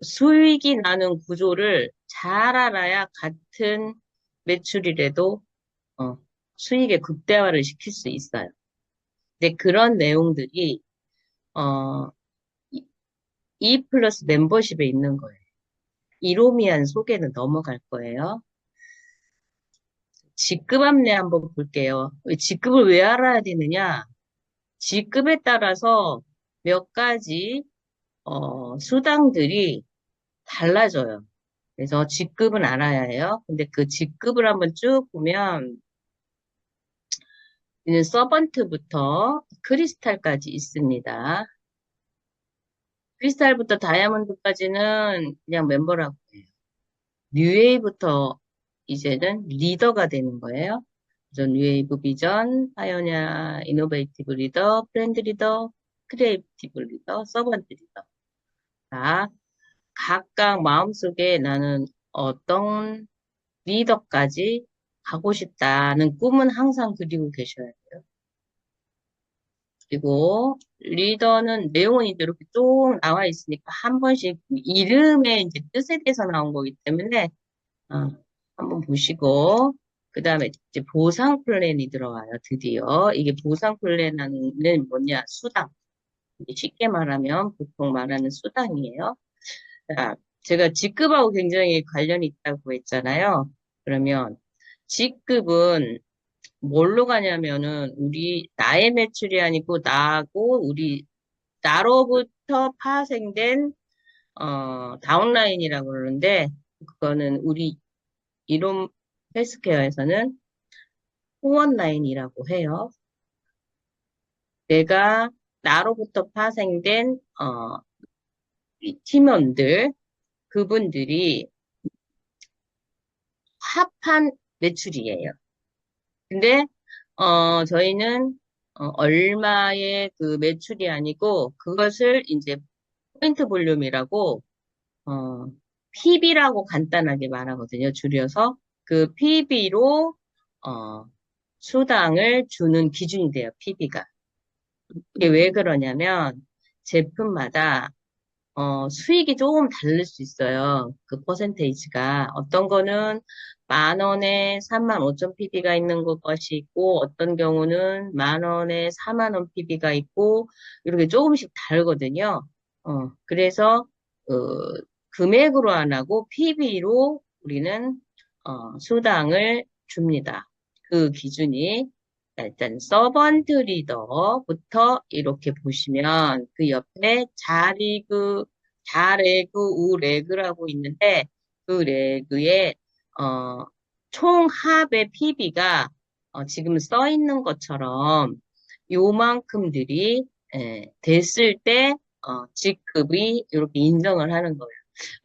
수익이 나는 구조를 잘 알아야 같은 매출이라도 어, 수익의 극대화를 시킬 수 있어요. 근데 그런 내용들이 어, E 플러스 멤버십에 있는 거예요. 이로미안 소개는 넘어갈 거예요. 직급 안내 한번 볼게요. 직급을 왜 알아야 되느냐? 직급에 따라서 몇 가지 수당들이 달라져요. 그래서 직급은 알아야 해요. 근데 그 직급을 한번 쭉 보면 이는 서번트부터 크리스탈까지 있습니다. 크리스탈부터 다이아몬드까지는 그냥 멤버라고 해요. 뉴웨이부터 이제는 리더가 되는 거예요. 그래서 뉴웨이브 비전, 파이오니아, 이노베이티브 리더, 브랜드 리더, 크리에이티브 리더, 서번트 리더. 자, 각각 마음속에 나는 어떤 리더까지 가고 싶다는 꿈은 항상 그리고 계셔야 돼요. 그리고 리더는 내용은 이제 이렇게 쭉 나와 있으니까 한 번씩 이름의 이제 뜻에 대해서 나온 거기 때문에 어, 한번 보시고 그 다음에 이제 보상 플랜이 들어와요. 드디어 이게 보상 플랜은 뭐냐 수당. 이게 쉽게 말하면 보통 말하는 수당이에요. 자, 제가 직급하고 굉장히 관련이 있다고 했잖아요. 그러면 직급은 뭘로 가냐면은 우리 나의 매출이 아니고 나하고 우리 나로부터 파생된 다운라인이라고 그러는데 그거는 우리 이론 헬스케어에서는 후원 라인이라고 해요. 내가 나로부터 파생된 이 팀원들 그분들이 합한 매출이에요. 근데 저희는 얼마의 그 매출이 아니고 그것을 이제 포인트 볼륨이라고 어, PB라고 간단하게 말하거든요. 줄여서 그 PB로 수당을 주는 기준이 돼요. PB가. 이게 왜 그러냐면 제품마다 수익이 조금 다를 수 있어요. 그 퍼센테이지가. 어떤 거는 10,000원에 35,000 PB가 있는 것이 있고, 어떤 경우는 10,000원에 40,000원 PB가 있고, 이렇게 조금씩 다르거든요. 그래서, 금액으로 안 하고 PB로 우리는, 수당을 줍니다. 그 기준이. 일단 서번트 리더부터 이렇게 보시면 그 옆에 자레그, 우레그라고 있는데 그 레그의 어, 총 합의 PB가 지금 써 있는 것처럼 요만큼들이 됐을 때 직급이 이렇게 인정을 하는 거예요.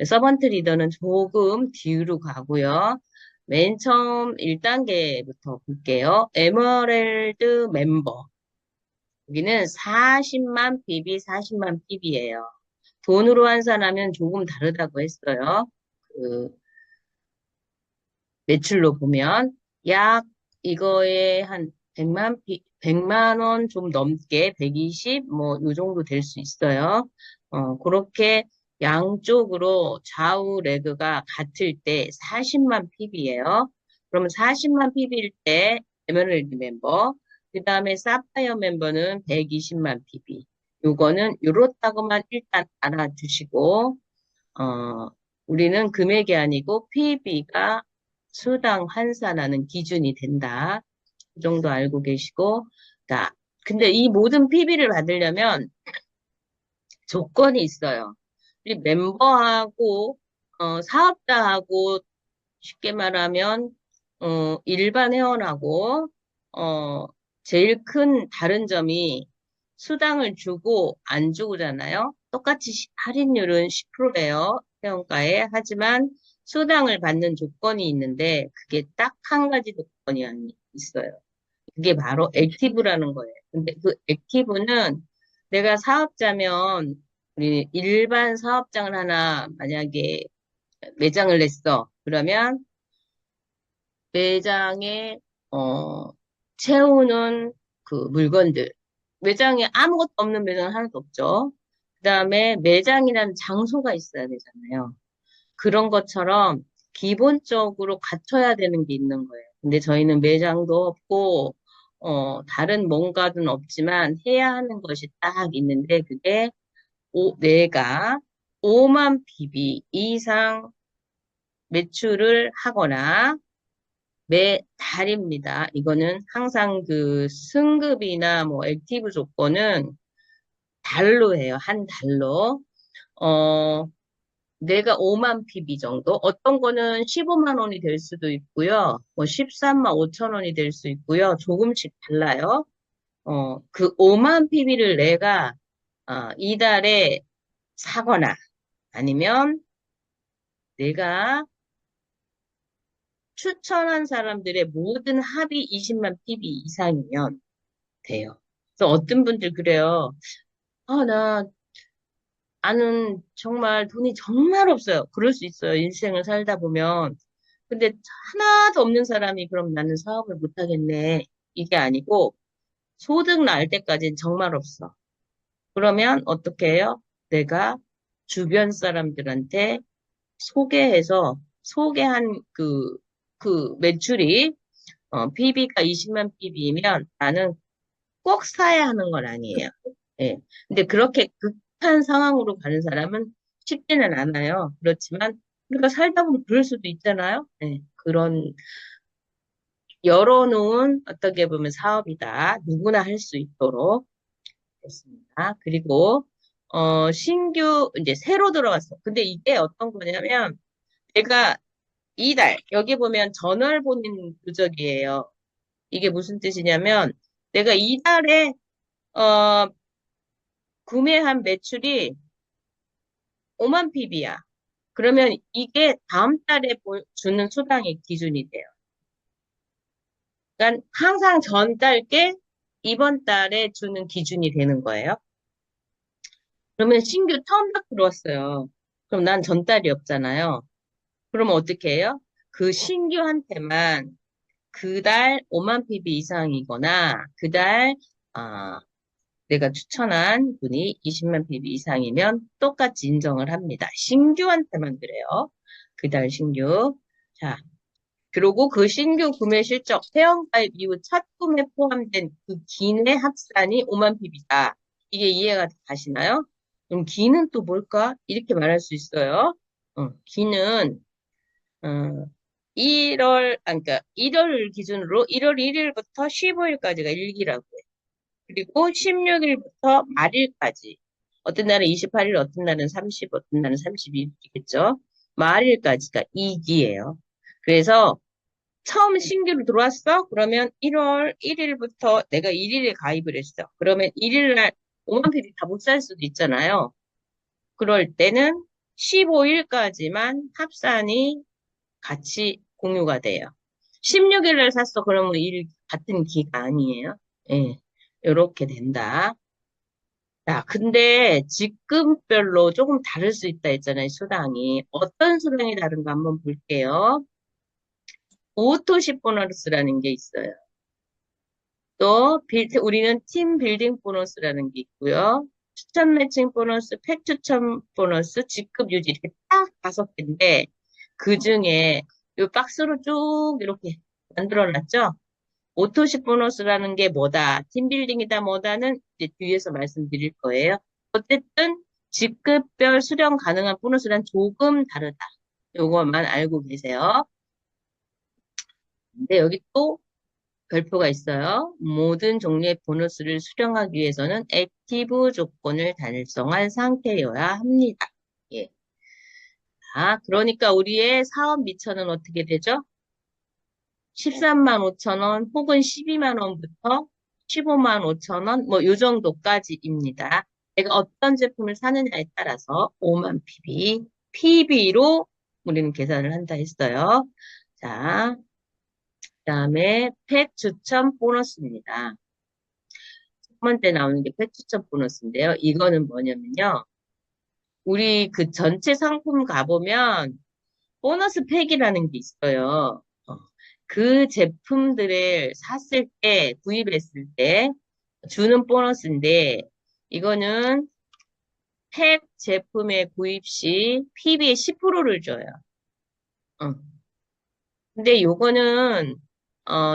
서번트 리더는 조금 뒤로 가고요. 맨 처음 1단계부터 볼게요. 에머랄드 멤버. 여기는 40만 PB, 40만 PB예요. 돈으로 환산하면 조금 다르다고 했어요. 그 매출로 보면 약 이거에 한 100만 원 좀 넘게 120, 뭐, 요 정도 될 수 있어요. 그렇게 양쪽으로 좌우 레그가 같을 때 40만 PB예요. 그러면 40만 PB일 때 에메랄드 멤버, 그 다음에 사파이어 멤버는 120만 PB. 요거는 요렇다고만 일단 알아두시고, 우리는 금액이 아니고 PB가 수당 환산하는 기준이 된다. 그 정도 알고 계시고, 자, 근데 이 모든 PB를 받으려면 조건이 있어요. 우리 멤버하고, 사업자하고, 쉽게 말하면, 일반 회원하고, 어, 제일 큰 다른 점이 수당을 주고 안 주고잖아요. 똑같이 할인율은 10%예요. 회원가에. 하지만 수당을 받는 조건이 있는데, 그게 딱 한 가지 조건이 있어요. 그게 바로 액티브라는 거예요. 근데 그 액티브는 내가 사업자면 우리 일반 사업장을 하나 만약에 매장을 냈어. 그러면 매장에 어 채우는 그 물건들 매장에 아무것도 없는 매장은 하나도 없죠. 그다음에 매장이라는 장소가 있어야 되잖아요. 그런 것처럼 기본적으로 갖춰야 되는 게 있는 거예요. 근데 저희는 매장도 없고, 다른 뭔가는 없지만 해야 하는 것이 딱 있는데, 그게 내가 5만 PB 이상 매출을 하거나 매 달입니다. 이거는 항상 그 승급이나 뭐 액티브 조건은 달로 해요. 한 달로. 어, 내가 5만 PB 정도? 어떤 거는 15만 원이 될 수도 있고요. 뭐 13만 5천 원이 될 수 있고요. 조금씩 달라요. 그 5만 PB를 내가 이달에 사거나 아니면 내가 추천한 사람들의 모든 합이 20만 PB 이상이면 돼요. 그래서 어떤 분들 그래요. 나 나는 정말 돈이 정말 없어요. 그럴 수 있어요. 인생을 살다 보면. 근데 하나도 없는 사람이 그럼 나는 사업을 못 하겠네. 이게 아니고 소득 날 때까지는 정말 없어. 그러면 어떻게 해요? 내가 주변 사람들한테 소개해서 소개한 그 매출이 PB가 20만 PB이면 나는 꼭 사야 하는 건 아니에요. 예. 근데 그렇게 급한 상황으로 가는 사람은 쉽지는 않아요. 그렇지만 우리가 살다 보면 그럴 수도 있잖아요. 예. 그런 열어놓은 어떻게 보면 사업이다. 누구나 할 수 있도록 됐습니다. 그리고 신규 이제 새로 들어왔어. 근데 이게 어떤 거냐면 내가 이달 여기 보면 전월 본인 누적이에요. 이게 무슨 뜻이냐면 내가 이달에 어, 구매한 매출이 5만 PB야. 그러면 이게 다음 달에 주는 수당의 기준이 돼요. 그러니까 항상 전달 게 이번 달에 주는 기준이 되는 거예요. 그러면 신규 처음 딱 들어왔어요. 그럼 난 전달이 없잖아요. 그러면 어떻게 해요? 그 신규한테만 그달 5만 PB 이상이거나 그달 아, 내가 추천한 분이 20만 PB 이상이면 똑같이 인정을 합니다. 신규한테만 그래요. 그달 신규. 자, 그리고 그 신규 구매 실적 회원가입 이후 첫 구매 포함된 그 기내 합산이 5만 PB다. 이게 이해가 가시나요? 그럼 기는 또 뭘까? 이렇게 말할 수 있어요. 기는 어, 그러니까 1월 기준으로 1월 1일부터 15일까지가 일기라고 해요. 그리고 16일부터 말일까지. 어떤 날은 28일, 어떤 날은 30, 어떤 날은 32일이겠죠. 말일까지가 2기예요. 그래서 처음 신규로 들어왔어? 그러면 1월 1일부터 내가 1일에 가입을 했어. 그러면 1일 날 5만 PB 다 못 살 수도 있잖아요. 그럴 때는 15일까지만 합산이 같이 공유가 돼요. 16일 날 샀어. 그러면 같은 기가 아니에요. 예. 이렇게 된다. 자, 근데 직급별로 조금 다를 수 있다 했잖아요, 수당이. 어떤 수당이 다른가 한번 볼게요. 오토십 보너스라는 게 있어요. 또 우리는 팀 빌딩 보너스라는 게 있고요. 추천 매칭 보너스, 팩 추천 보너스, 직급 유지 이렇게 딱 5개인데 그 중에 이 박스로 쭉 이렇게 만들어놨죠. 오토십 보너스라는 게 뭐다, 팀빌딩이다 뭐다는 이제 뒤에서 말씀드릴 거예요. 어쨌든 직급별 수령 가능한 보너스랑 조금 다르다. 요것만 알고 계세요. 근데 여기 또 별표가 있어요. 모든 종류의 보너스를 수령하기 위해서는 액티브 조건을 달성한 상태여야 합니다. 예. 그러니까 우리의 사업 미천은 어떻게 되죠? 13만 5천 원 혹은 12만 원부터 15만 5천 원, 뭐, 요 정도까지입니다. 내가 어떤 제품을 사느냐에 따라서 5만 PB, PB로 우리는 계산을 한다 했어요. 자, 그다음에 펫 추천 보너스입니다. 첫 번째 나오는 게 펫 추천 보너스인데요. 이거는 뭐냐면요. 우리 그 전체 상품 가보면 보너스 팩이라는 게 있어요. 그 제품들을 샀을 때, 구입했을 때 주는 보너스인데, 이거는 팩 제품의 구입 시 PB의 10%를 줘요. 어. 근데 요거는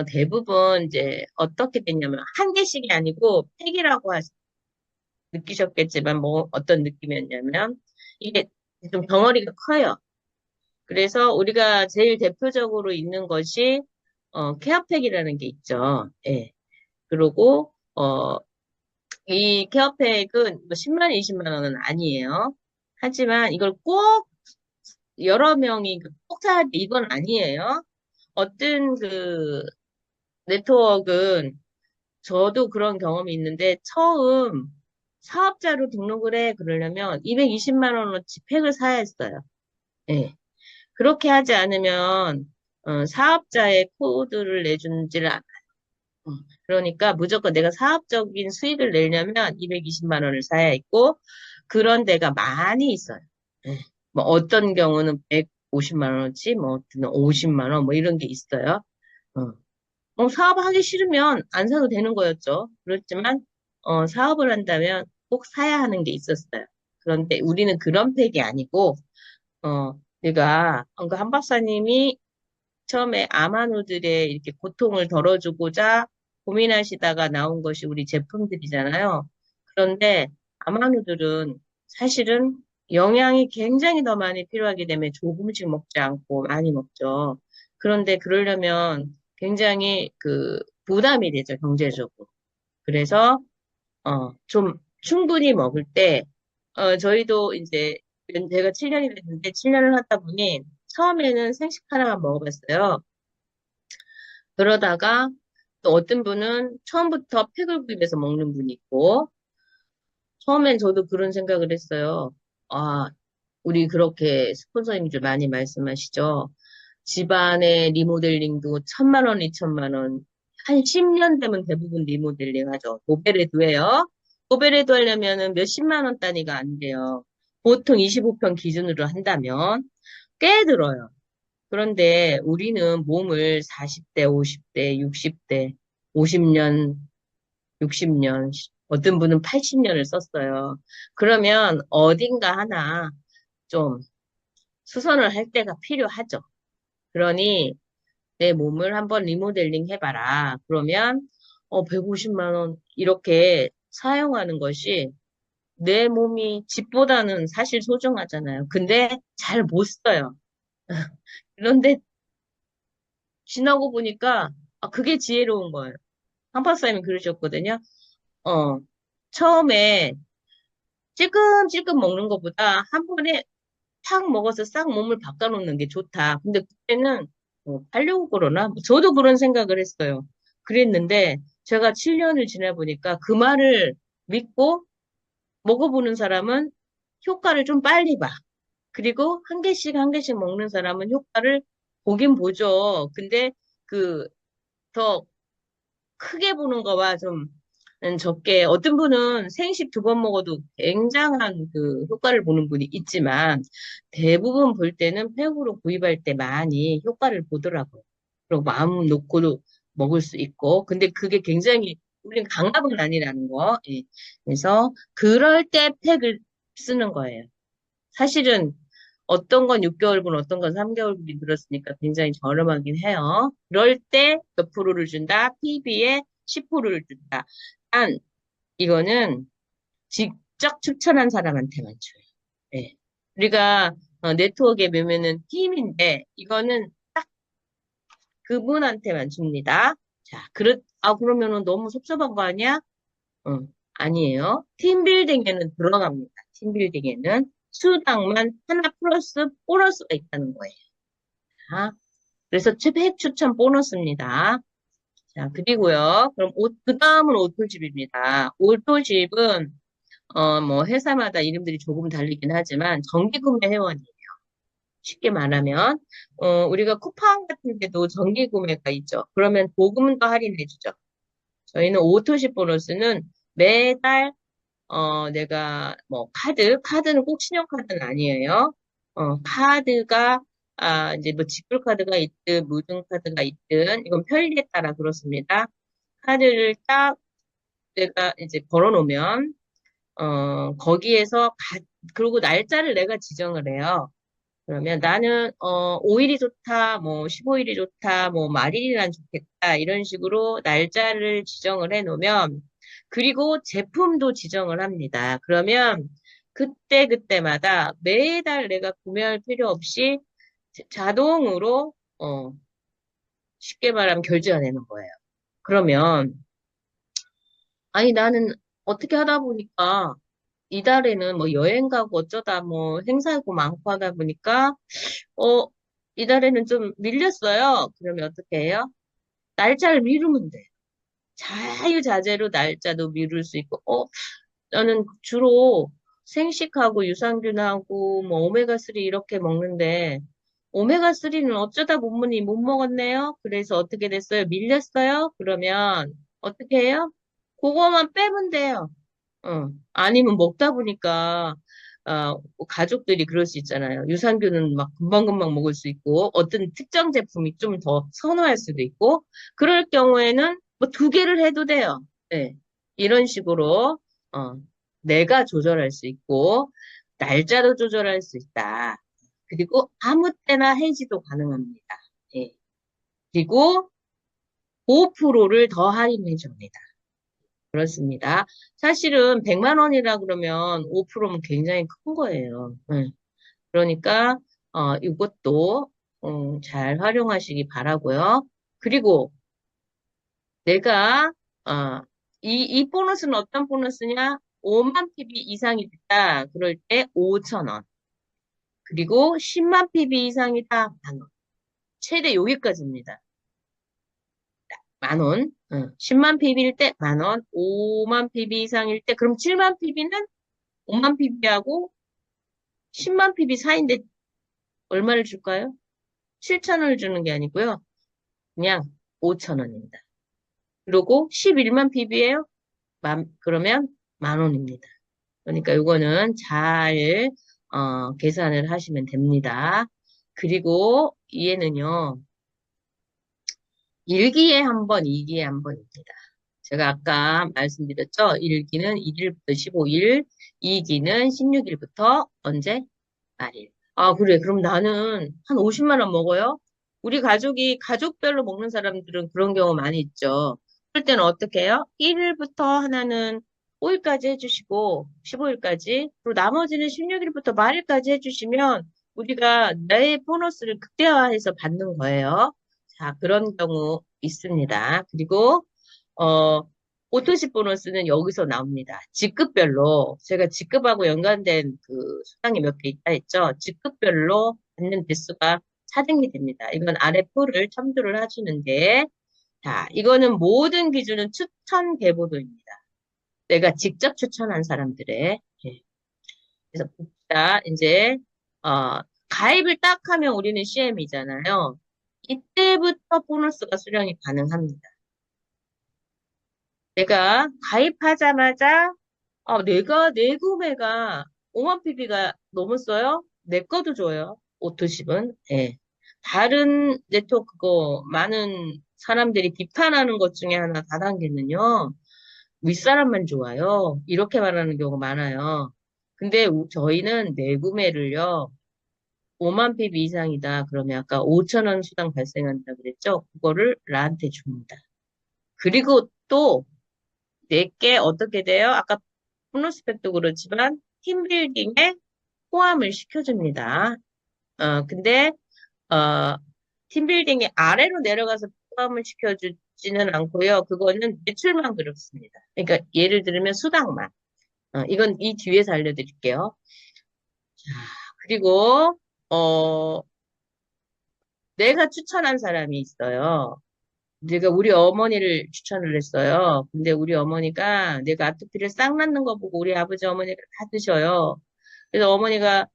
대부분 이제 어떻게 됐냐면 한 개씩이 아니고 팩이라고 느끼셨겠지만 뭐 어떤 느낌이었냐면 이게 좀 덩어리가 커요. 그래서 우리가 제일 대표적으로 있는 것이 케어팩이라는 게 있죠. 예. 그리고 이 케어팩은 뭐 10만 원, 20만 원은 아니에요. 하지만 이걸 꼭 여러 명이 꼭 사야 돼 이건 아니에요. 어떤 그 네트워크는 저도 그런 경험이 있는데 처음 사업자로 등록을 해 그러려면 220만 원어치 팩을 사야 했어요. 예. 그렇게 하지 않으면 사업자의 코드를 내주지를 않아요. 어, 그러니까 무조건 내가 사업적인 수익을 내려면 220만 원을 사야 있고 그런 데가 많이 있어요. 예. 뭐 어떤 경우는 150만 원어치, 뭐 어떤 50만 원, 뭐 이런 게 있어요. 어. 사업하기 싫으면 안 사도 되는 거였죠. 그렇지만 사업을 한다면 꼭 사야 하는 게 있었어요. 그런데 우리는 그런 팩이 아니고 내가 한 박사님이 처음에 아마노들의 이렇게 고통을 덜어주고자 고민하시다가 나온 것이 우리 제품들이잖아요. 그런데 아마노들은 사실은 영양이 굉장히 더 많이 필요하기 때문에 조금씩 먹지 않고 많이 먹죠. 그런데 그러려면 굉장히 그 부담이 되죠, 경제적으로. 그래서 좀 충분히 먹을 때, 저희도 이제, 제가 7년이 됐는데, 7년을 하다 보니, 처음에는 생식 하나만 먹어봤어요. 그러다가, 또 어떤 분은 처음부터 팩을 구입해서 먹는 분이 있고, 처음엔 저도 그런 생각을 했어요. 아, 우리 그렇게 스폰서님들 많이 말씀하시죠. 집안의 리모델링도 1,000만 원, 2,000만 원. 한 10년 되면 대부분 리모델링 하죠. 도배레도 해요. 도배레도 하려면은 몇십만 원 단위가 안 돼요. 보통 25평 기준으로 한다면 꽤 들어요. 그런데 우리는 몸을 40대, 50대, 60대, 50년, 60년, 어떤 분은 80년을 썼어요. 그러면 어딘가 하나 좀 수선을 할 때가 필요하죠. 그러니 내 몸을 한번 리모델링 해봐라. 그러면 150만 원 이렇게 사용하는 것이 내 몸이 집보다는 사실 소중하잖아요. 근데 잘 못 써요. 그런데 지나고 보니까 그게 지혜로운 거예요. 한박사님이 그러셨거든요. 어, 처음에 찔끔찔끔 먹는 것보다 한 번에 탁 먹어서 싹 몸을 바꿔놓는 게 좋다. 근데 그때는 하려고 그러나? 저도 그런 생각을 했어요. 그랬는데 제가 7년을 지나 보니까 그 말을 믿고 먹어보는 사람은 효과를 좀 빨리 봐. 그리고 한 개씩 한 개씩 먹는 사람은 효과를 보긴 보죠. 근데 그 더 크게 보는 거와 좀 적게 어떤 분은 생식 2번 먹어도 굉장한 그 효과를 보는 분이 있지만 대부분 볼 때는 팩으로 구입할 때 많이 효과를 보더라고요. 그리고 마음 놓고도 먹을 수 있고 근데 그게 굉장히 우리는 강압은 아니라는 거. 예. 그래서 그럴 때 팩을 쓰는 거예요. 사실은 어떤 건 6개월분, 어떤 건 3개월분이 들었으니까 굉장히 저렴하긴 해요. 그럴 때 몇 프로를 준다? PB에 10%를 준다. 단, 이거는 직접 추천한 사람한테만 줘요. 네. 우리가 네트워크에 매면은 팀인데, 이거는 딱 그분한테만 줍니다. 자, 그러면은 너무 섭섭한 거 아니야? 아니에요. 팀빌딩에는 들어갑니다. 팀빌딩에는 수당만 하나 플러스 보너스가 있다는 거예요. 자, 그래서 최대 추천 보너스입니다. 자, 그리고요. 그럼 그 다음은 오토집입니다. 오토집은, 뭐, 회사마다 이름들이 조금 다르긴 하지만, 정기구매 회원이에요. 쉽게 말하면, 우리가 쿠팡 같은 데도 정기구매가 있죠. 그러면 보금도 할인해주죠. 저희는 오토십 보너스는 매달 내가 뭐 카드는 꼭 신용카드는 아니에요. 카드가 이제 뭐 지불카드가 있든 무등카드가 있든 이건 편리에 따라 그렇습니다. 카드를 딱 내가 이제 걸어놓으면 거기에서 그리고 날짜를 내가 지정을 해요. 그러면 나는 5일이 좋다, 뭐 15일이 좋다, 뭐 말일이란 좋겠다 이런 식으로 날짜를 지정을 해 놓으면 그리고 제품도 지정을 합니다. 그러면 그때 그때마다 매달 내가 구매할 필요 없이 자동으로 쉽게 말하면 결제가 되는 거예요. 그러면 아니 나는 어떻게 하다 보니까 이달에는 뭐 여행 가고 어쩌다 뭐 행사고 많고 하다 보니까 어, 이달에는 좀 밀렸어요. 그러면 어떻게 해요? 날짜를 미루면 돼. 자유자재로 날짜도 미룰 수 있고, 나는 주로 생식하고 유산균하고 뭐 오메가3 이렇게 먹는데, 오메가3는 어쩌다 보니 못 먹었네요. 그래서 어떻게 됐어요? 밀렸어요? 그러면 어떻게 해요? 그거만 빼면 돼요. 아니면 먹다 보니까, 뭐 가족들이 그럴 수 있잖아요. 유산균은 막 금방금방 먹을 수 있고, 어떤 특정 제품이 좀 더 선호할 수도 있고, 그럴 경우에는 뭐 두 개를 해도 돼요. 네. 이런 식으로, 어, 내가 조절할 수 있고, 날짜도 조절할 수 있다. 그리고 아무 때나 해지도 가능합니다. 예. 그리고 5%를 더 할인해 줍니다. 그렇습니다. 사실은 100만 원이라 그러면 5%면 굉장히 큰 거예요. 그러니까 이것도 잘 활용하시기 바라고요. 그리고 내가 어, 이 보너스는 어떤 보너스냐? 5만 PB 이상이 됐다. 그럴 때 5천 원. 그리고 10만 PB 이상이다. 만 원. 최대 여기까지입니다. 만 원. 10만 PB일 때 만 원. 5만 PB 이상일 때 그럼 7만 PB는 5만 PB하고 10만 PB 사이인데 얼마를 줄까요? 7천 원을 주는 게 아니고요. 그냥 5천 원입니다. 그리고 11만 PB예요? 그러면 만 원입니다. 그러니까 이거는 잘 계산을 하시면 됩니다. 그리고 얘는요. 1기에 한 번, 2기에 한 번입니다. 제가 아까 말씀드렸죠? 1기는 1일부터 15일, 2기는 16일부터 언제? 말일. 아, 그래. 그럼 나는 한 50만 원 먹어요? 우리 가족이, 가족별로 먹는 사람들은 그런 경우 많이 있죠. 그럴 때는 어떻게 해요? 1일부터 하나는 5일까지 해주시고, 15일까지, 그리고 나머지는 16일부터 말일까지 해주시면, 우리가 내 보너스를 극대화해서 받는 거예요. 자, 그런 경우 있습니다. 그리고, 어, 오토시 보너스는 여기서 나옵니다. 직급별로 제가 직급하고 연관된 그 수당이 몇 개 있다 했죠. 직급별로 받는 대수가 차등이 됩니다. 이건 아래 표를 첨부를 하시는데, 자, 이거는 모든 기준은 추천 계보도입니다. 내가 직접 추천한 사람들의. 예. 그래서 봅시다. 이제 가입을 딱 하면 우리는 CM이잖아요. 이때부터 보너스가 수령이 가능합니다. 내가 가입하자마자 내가 내 구매가 5만 PB가 넘었어요? 내 거도 줘요. 오토십은. 예. 다른 네트워크고 많은 사람들이 비판하는 것 중에 하나 다단계는요. 윗사람만 좋아요. 이렇게 말하는 경우가 많아요. 근데 저희는 내 구매를요. 5만 PB 이상이다. 그러면 아까 5천 원 수당 발생한다 그랬죠? 그거를 나한테 줍니다. 그리고 또 내게 어떻게 돼요? 아까 플로스펙도 그렇지만 팀빌딩에 포함을 시켜줍니다. 근데 어, 팀빌딩이 아래로 내려가서 포함을 시켜주지는 않고요. 그거는 매출만 그렇습니다. 그러니까 예를 들면 수당만. 이건 이 뒤에서 알려드릴게요. 자, 그리고 어, 내가 추천한 사람이 있어요. 내가 우리 어머니를 추천을 했어요. 근데 우리 어머니가 내가 아토피를 싹 낳는 거 보고 우리 아버지 어머니가 다 드셔요. 그래서 어머니가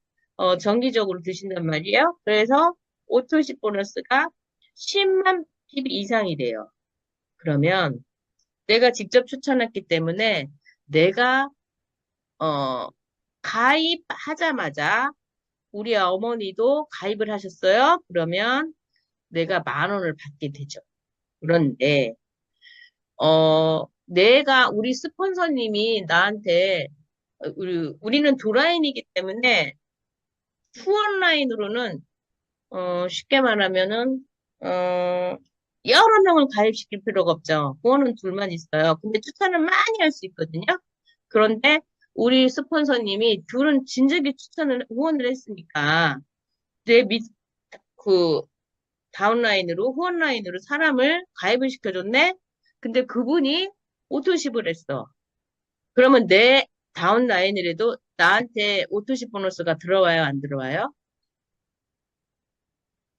정기적으로 드신단 말이에요. 그래서 오토시 보너스가 10만 PB 이상이 돼요. 그러면 내가 직접 추천했기 때문에 내가 어, 가입하자마자 우리 어머니도 가입을 하셨어요. 그러면 내가 만 원을 받게 되죠. 그런데 내가, 우리 스폰서님이 나한테 우리는 두 라인이기 때문에 후원 라인으로는 쉽게 말하면은, 여러 명을 가입시킬 필요가 없죠. 후원은 둘만 있어요. 근데 추천을 많이 할 수 있거든요. 그런데 우리 스폰서님이 둘은 진작에 후원을 했으니까, 내 그, 다운라인으로, 후원라인으로 사람을 가입을 시켜줬네? 근데 그분이 오토십을 했어. 그러면 내 다운라인이라도 나한테 오토십 보너스가 들어와요, 안 들어와요?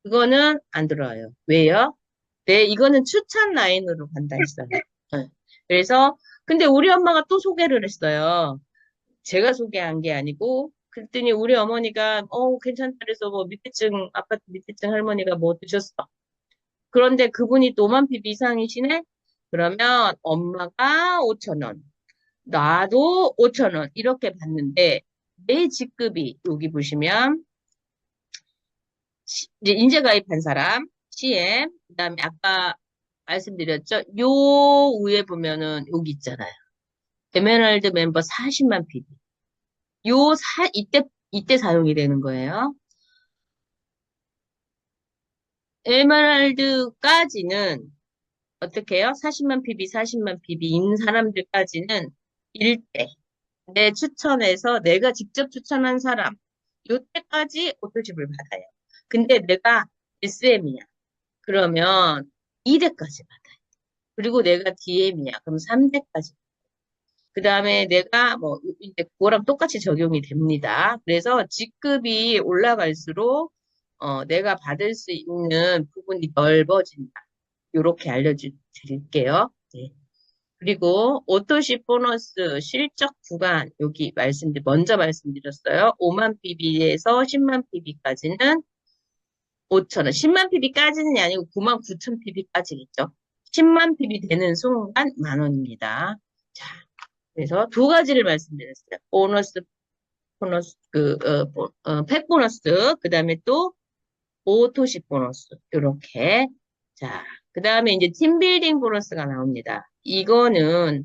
그거는 안 들어와요. 왜요? 네, 이거는 추천 라인으로 간다 했어요. 네. 그래서, 근데 우리 엄마가 또 소개를 했어요. 제가 소개한 게 아니고, 그랬더니 우리 어머니가, 괜찮다 그래서 뭐 아파트 밑에층 할머니가 뭐 드셨어. 그런데 그분이 또 5만 핍 이상이시네? 그러면 엄마가 5천 원, 나도 5천 원, 이렇게 받는데, 내 직급이, 여기 보시면, 이제 인제 가입한 사람, CM, 그다음에 아까 말씀드렸죠? 요 위에 보면은 여기 있잖아요. 에메랄드 멤버 40만 PB. 이때 사용이 되는 거예요. 에메랄드까지는 어떻게 해요? 40만 PB, 40만 PB인 사람들까지는 일대 내 추천해서 내가 직접 추천한 사람, 요때까지 오토십을 받아요. 근데 내가 SM이야. 그러면 2대까지 받아요. 그리고 내가 DM이야. 그럼 3대까지. 그 다음에 내가 뭐, 이제 그거랑 똑같이 적용이 됩니다. 그래서 직급이 올라갈수록, 내가 받을 수 있는 부분이 넓어진다. 요렇게 알려드릴게요. 네. 그리고 오토십 보너스 실적 구간, 먼저 말씀드렸어요. 5만 PB에서 10만 PB까지는 5천 원. 10만 PB까지는 아니고 9만 9천 PB까지겠죠. 10만 PB 되는 순간 만 원입니다. 자, 그래서 두 가지를 말씀드렸어요. 팩 보너스, 그 다음에 또 오토십 보너스. 요렇게. 자, 그 다음에 이제 팀빌딩 보너스가 나옵니다. 이거는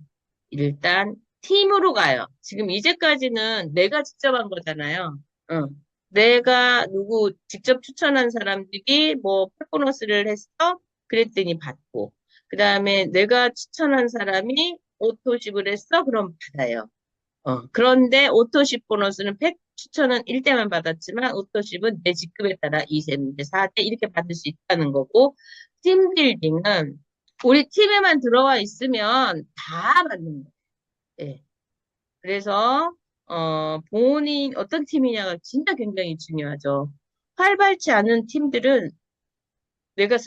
일단 팀으로 가요. 지금 이제까지는 내가 직접 한 거잖아요. 응. 내가 누구 직접 추천한 사람들이 뭐 팩보너스를 했어? 그랬더니 받고. 그 다음에 내가 추천한 사람이 오토십을 했어? 그럼 받아요. 그런데 오토십 보너스는 팩 추천은 1대만 받았지만 오토십은 내 직급에 따라 2세, 4대 이렇게 받을 수 있다는 거고 팀빌딩은 우리 팀에만 들어와 있으면 다 받는 거예요. 예. 그래서 본인 어떤 팀이냐가 진짜 굉장히 중요하죠. 활발치 않은 팀들은 내가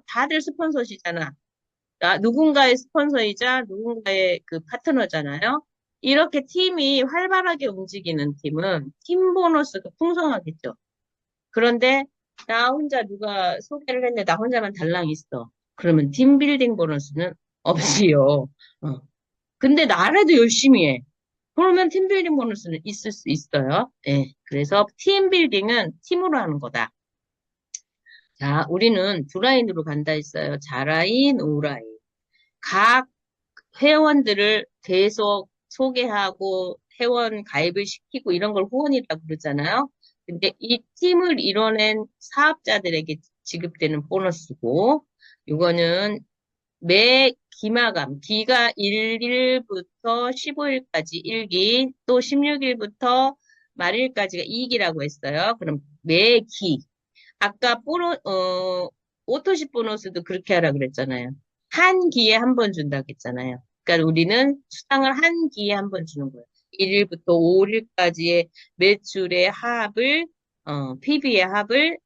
다들 스폰서시잖아. 누군가의 스폰서이자 누군가의 그 파트너잖아요. 이렇게 팀이 활발하게 움직이는 팀은 팀 보너스가 풍성하겠죠. 그런데 나 혼자 누가 소개를 했는데 나 혼자만 달랑 있어. 그러면 팀 빌딩 보너스는 없지요. 어. 근데 나라도 열심히 해. 그러면 팀빌딩 보너스는 있을 수 있어요. 예. 그래서 팀빌딩은 팀으로 하는 거다. 자, 우리는 두 라인으로 간다 했어요. 자라인, 오라인. 각 회원들을 계속 소개하고 회원 가입을 시키고 이런 걸 후원이라고 그러잖아요. 근데 이 팀을 이뤄낸 사업자들에게 지급되는 보너스고, 이거는 매 기마감, 기가 1일부터 15일까지 1기, 또 16일부터 말일까지가 2기라고 했어요. 그럼 매 기. 아까 오토십 보너스도 그렇게 하라 그랬잖아요. 한 기에 한 번 준다고 했잖아요. 그러니까 우리는 수당을 한 기에 한 번 주는 거예요. 1일부터 5일까지의 매출의 합을, PB의 합을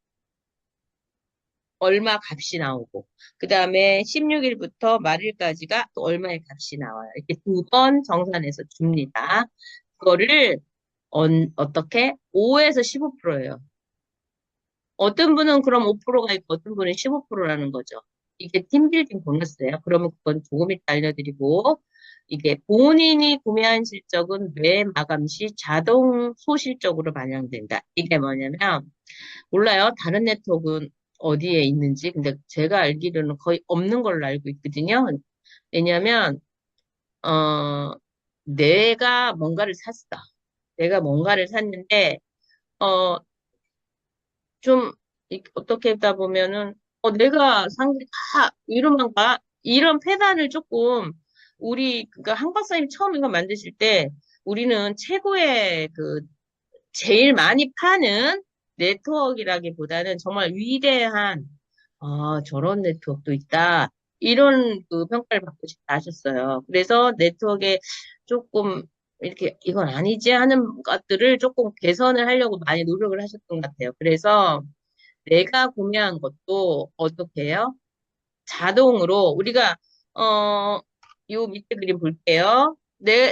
얼마 값이 나오고, 그 다음에 16일부터 말일까지가 또 얼마의 값이 나와요. 이렇게 두 번 정산해서 줍니다. 그거를 어떻게? 5에서 15%예요. 어떤 분은 그럼 5%가 있고 어떤 분은 15%라는 거죠. 이게 팀빌딩 보너스예요. 그러면 그건 조금 이따 알려드리고, 이게 본인이 구매한 실적은 매 마감 시 자동 소실적으로 반영된다. 이게 뭐냐면, 몰라요. 다른 네트워크는 어디에 있는지. 근데 제가 알기로는 거의 없는 걸로 알고 있거든요. 왜냐면, 어, 내가 뭔가를 샀어. 내가 뭔가를 샀는데, 어, 좀, 어떻게 하다 보면은, 내가 산 게 다 이런만가? 이런 패단을 조금, 그러니까 한 박사님 처음 이거 만드실 때, 우리는 최고의 제일 많이 파는 네트워크라기보다는 정말 위대한, 저런 네트워크도 있다. 이런 평가를 받고 싶다 하셨어요. 그래서 네트워크에 조금 이건 아니지 하는 것들을 조금 개선을 하려고 많이 노력을 하셨던 것 같아요. 그래서 내가 구매한 것도 어떻게 해요? 자동으로 우리가 요 밑에 그림 볼게요.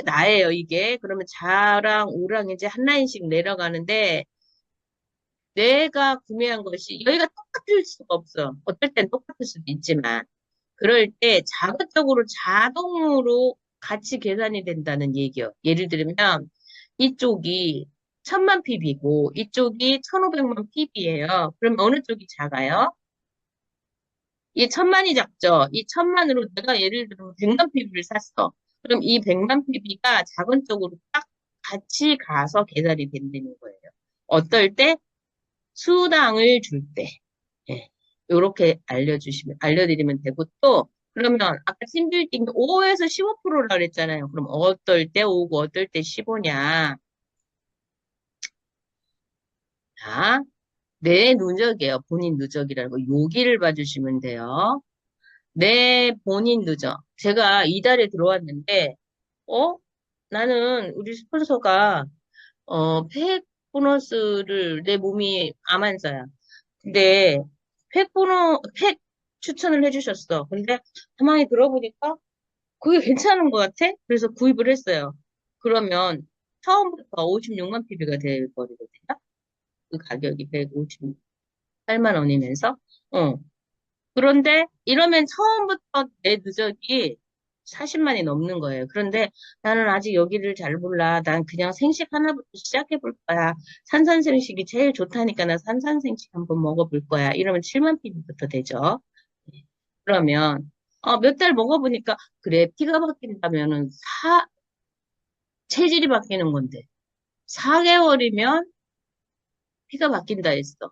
나예요, 이게. 그러면 자랑, 우랑 이제 한 라인씩 내려가는데 내가 구매한 것이 여기가 똑같을 수가 없어. 어떨 땐 똑같을 수도 있지만 그럴 때 자극적으로 자동으로 같이 계산이 된다는 얘기요. 예를 들면 이쪽이 1000만 PB고 이쪽이 1500만 PB예요. 그럼 어느 쪽이 작아요? 이 1000만이 작죠. 이 1000만으로 내가 예를 들면 100만 PB를 샀어. 그럼 이 100만 PB가 작은 쪽으로 딱 같이 가서 계산이 된다는 거예요. 어떨 때? 수당을 줄 때. 예. 요렇게 알려드리면 되고 또, 그러면 아까 팀빌딩 5에서 15%라 그랬잖아요. 그럼 어떨 때 5고 어떨 때 15냐. 자, 내 누적이에요. 본인 누적이라고. 여기를 봐주시면 돼요. 내 본인 누적. 제가 이달에 들어왔는데, 어? 나는 우리 스폰서가, 팩 보너스를 내 몸이 암 환자야. 근데 팩 추천을 해주셨어. 근데 가만히 들어보니까 그게 괜찮은 것 같아. 그래서 구입을 했어요. 그러면 처음부터 56만 PB가 될 거리거든요. 그 가격이 158만 원이면서. 어. 그런데 이러면 처음부터 내 누적이 40만이 넘는 거예요. 그런데 나는 아직 여기를 잘 몰라. 난 그냥 생식 하나부터 시작해 볼 거야. 산산생식이 제일 좋다니까 나 산산생식 한번 먹어볼 거야. 이러면 7만 피부부터 되죠. 네. 그러면 몇 달 먹어보니까 그래 피가 바뀐다면은 체질이 바뀌는 건데 4개월이면 피가 바뀐다 했어.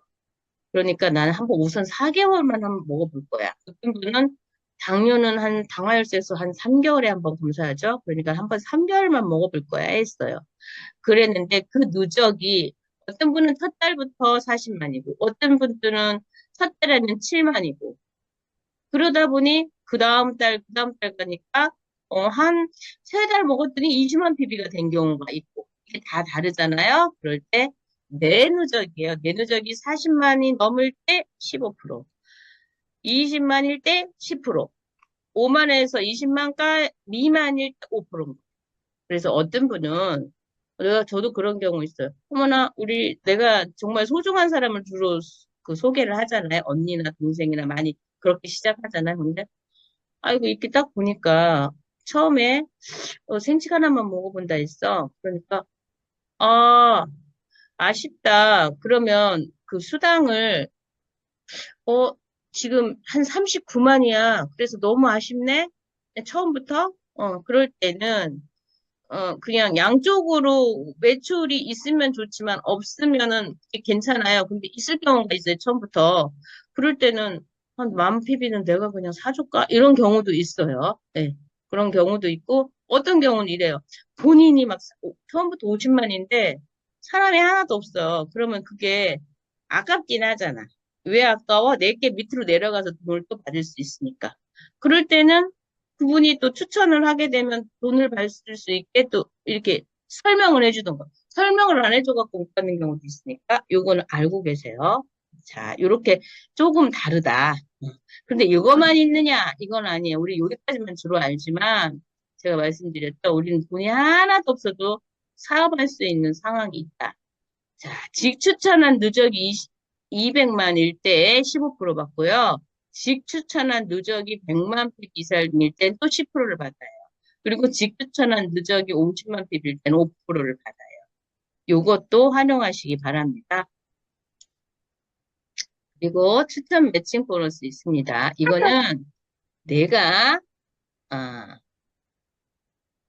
그러니까 나는 한번 우선 4개월만 한번 먹어볼 거야. 어떤 분은 당뇨는 당화혈색소 한 3개월에 한번 검사하죠. 그러니까 한번 3개월만 먹어볼 거야 했어요. 그랬는데 그 누적이 어떤 분은 첫 달부터 40만이고 어떤 분들은 첫 달에는 7만이고 그러다 보니 그 다음 달 가니까 한 세 달 먹었더니 20만 PB가 된 경우가 있고 이게 다 다르잖아요. 그럴 때 내누적이에요. 내누적이 40만이 넘을 때 15%, 20만일 때 10%, 5만에서 20만가 미만일 때 5%. 그래서 어떤 분은 저도 그런 경우 있어요. 어머나 내가 정말 소중한 사람을 주로 소개를 하잖아요. 언니나 동생이나 많이 그렇게 시작하잖아요. 근데 아이고, 이렇게 딱 보니까 처음에 생식 하나만 먹어본다 했어. 그러니까, 아, 아쉽다. 그러면 그 수당을, 어, 지금 한 39만이야. 그래서 너무 아쉽네? 처음부터? 그럴 때는, 그냥 양쪽으로 매출이 있으면 좋지만 없으면은 괜찮아요. 근데 있을 경우가 있어요, 처음부터. 그럴 때는 한 만 PB는 내가 그냥 사줄까? 이런 경우도 있어요. 네. 그런 경우도 있고, 어떤 경우는 이래요. 본인이 처음부터 50만인데 사람이 하나도 없어. 그러면 그게 아깝긴 하잖아. 왜 아까워? 내게 밑으로 내려가서 돈을 또 받을 수 있으니까. 그럴 때는 그분이 또 추천을 하게 되면 돈을 받을 수 있게 또 이렇게 설명을 해주던가. 설명을 안 해줘갖고 못 받는 경우도 있으니까 요거는 알고 계세요. 자, 요렇게 조금 다르다. 근데 이거만 있느냐? 이건 아니에요. 우리 여기까지만 주로 알지만 제가 말씀드렸죠. 우리는 돈이 하나도 없어도 사업할 수 있는 상황이 있다. 자, 직추천한 누적이 200만일 때 15% 받고요. 직추천한 누적이 100만 핍 이상일 땐 또 10%를 받아요. 그리고 직추천한 누적이 50만 핍일 땐 5%를 받아요. 요것도 활용하시기 바랍니다. 그리고 추천 매칭 보너스 있습니다. 이거는 내가 아,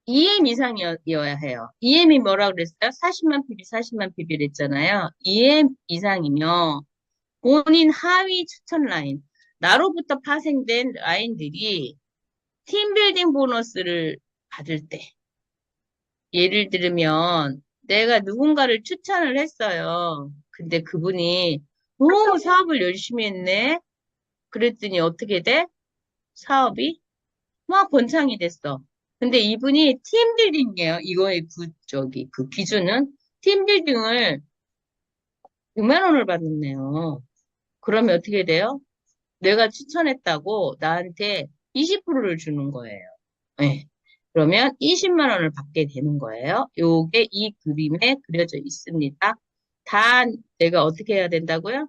2M 이상이어야 해요. 2M이 뭐라 그랬어요? 40만 PB, 40만 PB를 했잖아요. 2M 이상이면 본인 하위 추천 라인, 나로부터 파생된 라인들이 팀빌딩 보너스를 받을 때, 예를 들면 내가 누군가를 추천을 했어요. 근데 그분이 너무 사업을 열심히 했네. 그랬더니 어떻게 돼? 사업이 막 번창이 됐어. 근데 이분이 팀빌딩이에요. 이거의 그 기준은 팀빌딩을 6만 원을 받았네요. 그러면 어떻게 돼요? 내가 추천했다고 나한테 20%를 주는 거예요. 네. 그러면 20만 원을 받게 되는 거예요. 요게 이 그림에 그려져 있습니다. 단, 내가 어떻게 해야 된다고요?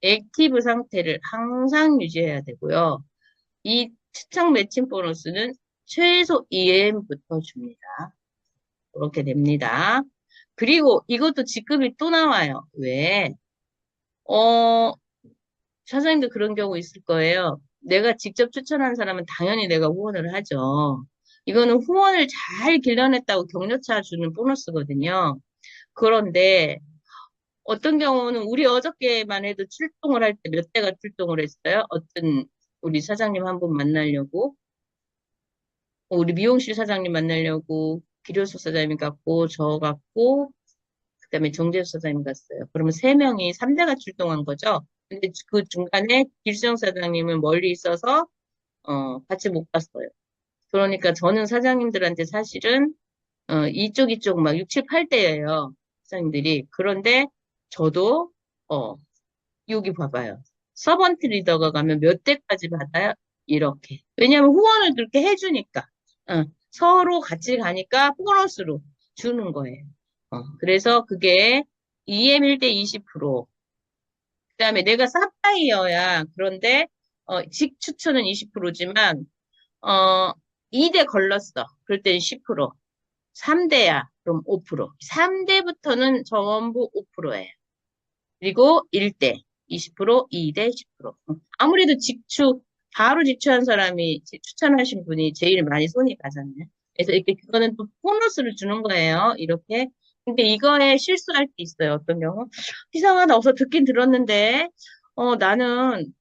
액티브 상태를 항상 유지해야 되고요. 이 추천 매칭 보너스는 최소 2M부터 줍니다. 그렇게 됩니다. 그리고 이것도 직급이 또 나와요. 왜? 어, 사장님도 그런 경우 있을 거예요. 내가 직접 추천한 사람은 당연히 내가 후원을 하죠. 이거는 후원을 잘 길러냈다고 격려차 주는 보너스거든요. 그런데 어떤 경우는 우리 어저께만 해도 출동을 할 때 몇 대가 출동을 했어요. 어떤 우리 사장님 한 분 만나려고 우리 미용실 사장님 만나려고 기료소 사장님 갔고 저 갔고 그다음에 정재수 사장님 갔어요. 그러면 세 명이 3대가 출동한 거죠. 근데 그 중간에 길수영 사장님은 멀리 있어서 같이 못 갔어요. 그러니까 저는 사장님들한테 사실은 이쪽 막 6, 7, 8대예요. 사장님들이. 그런데 저도 어 여기 봐봐요. 서번트 리더가 가면 몇 대까지 받아요? 이렇게. 왜냐면 후원을 그렇게 해주니까. 서로 같이 가니까 보너스로 주는 거예요. 그래서 그게 EM 1대 20%. 그다음에 내가 사파이어야. 그런데 직 추천은 20%지만 2대 걸렀어. 그럴 땐 10%. 3대야. 그럼 5%. 3대부터는 전부 5%예요. 그리고 1대 20%, 2대 10%. 아무래도 바로 직추한 사람이 추천하신 분이 제일 많이 손이 가잖아요. 그래서 이렇게 그거는 또 보너스를 주는 거예요. 이렇게. 근데 이거에 실수할 때 있어요. 어떤 경우? 이상하다. 어서 듣긴 들었는데, 나는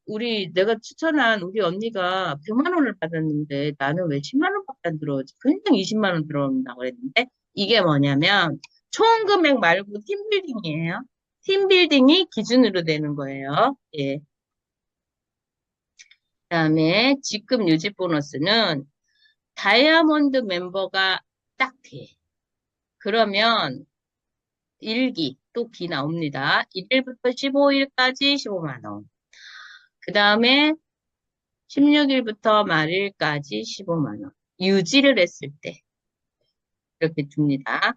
내가 추천한 우리 언니가 100만 원을 받았는데 나는 왜 10만 원밖에 안 들어오지? 그냥 20만 원 들어온다고 그랬는데 이게 뭐냐면 총 금액 말고 팀빌딩이에요. 팀빌딩이 기준으로 되는 거예요. 예. 그다음에 직급 유지 보너스는 다이아몬드 멤버가 딱 돼. 그러면 또 기 나옵니다. 1일부터 15일까지 15만 원. 그 다음에 16일부터 말일까지 15만 원. 유지를 했을 때 이렇게 줍니다.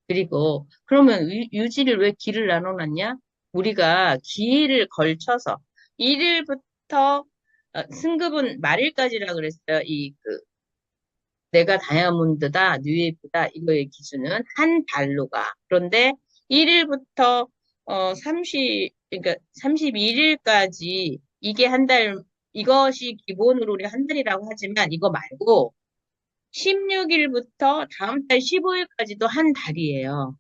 그리고 그러면 유지를 왜 기를 나눠놨냐? 우리가 기를 걸쳐서 1일부터 승급은 말일까지라 그랬어요. 내가 다이아몬드다, 뉴웨이브다 이거의 기준은 한 달로 가. 그런데 1일부터 그러니까 31일까지 이게 한 달, 이것이 기본으로 우리 한 달이라고 하지만 이거 말고 16일부터 다음 달 15일까지도 한 달이에요.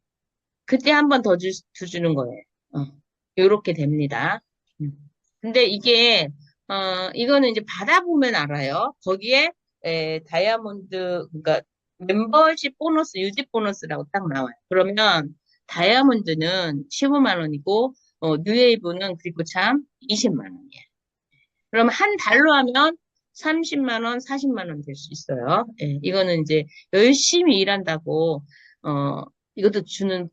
그때 한 번 더 주는 거예요. 요렇게 됩니다. 음. 근데 이거는 이제 받아보면 알아요. 거기에, 다이아몬드, 그러니까 멤버십 보너스, 유지 보너스라고 딱 나와요. 그러면 다이아몬드는 15만 원이고, 뉴웨이브는 그리고 참 20만 원이에요. 그럼 한 달로 하면 30만 원, 40만 원 될 수 있어요. 예, 이거는 이제 열심히 일한다고, 어, 이것도 주는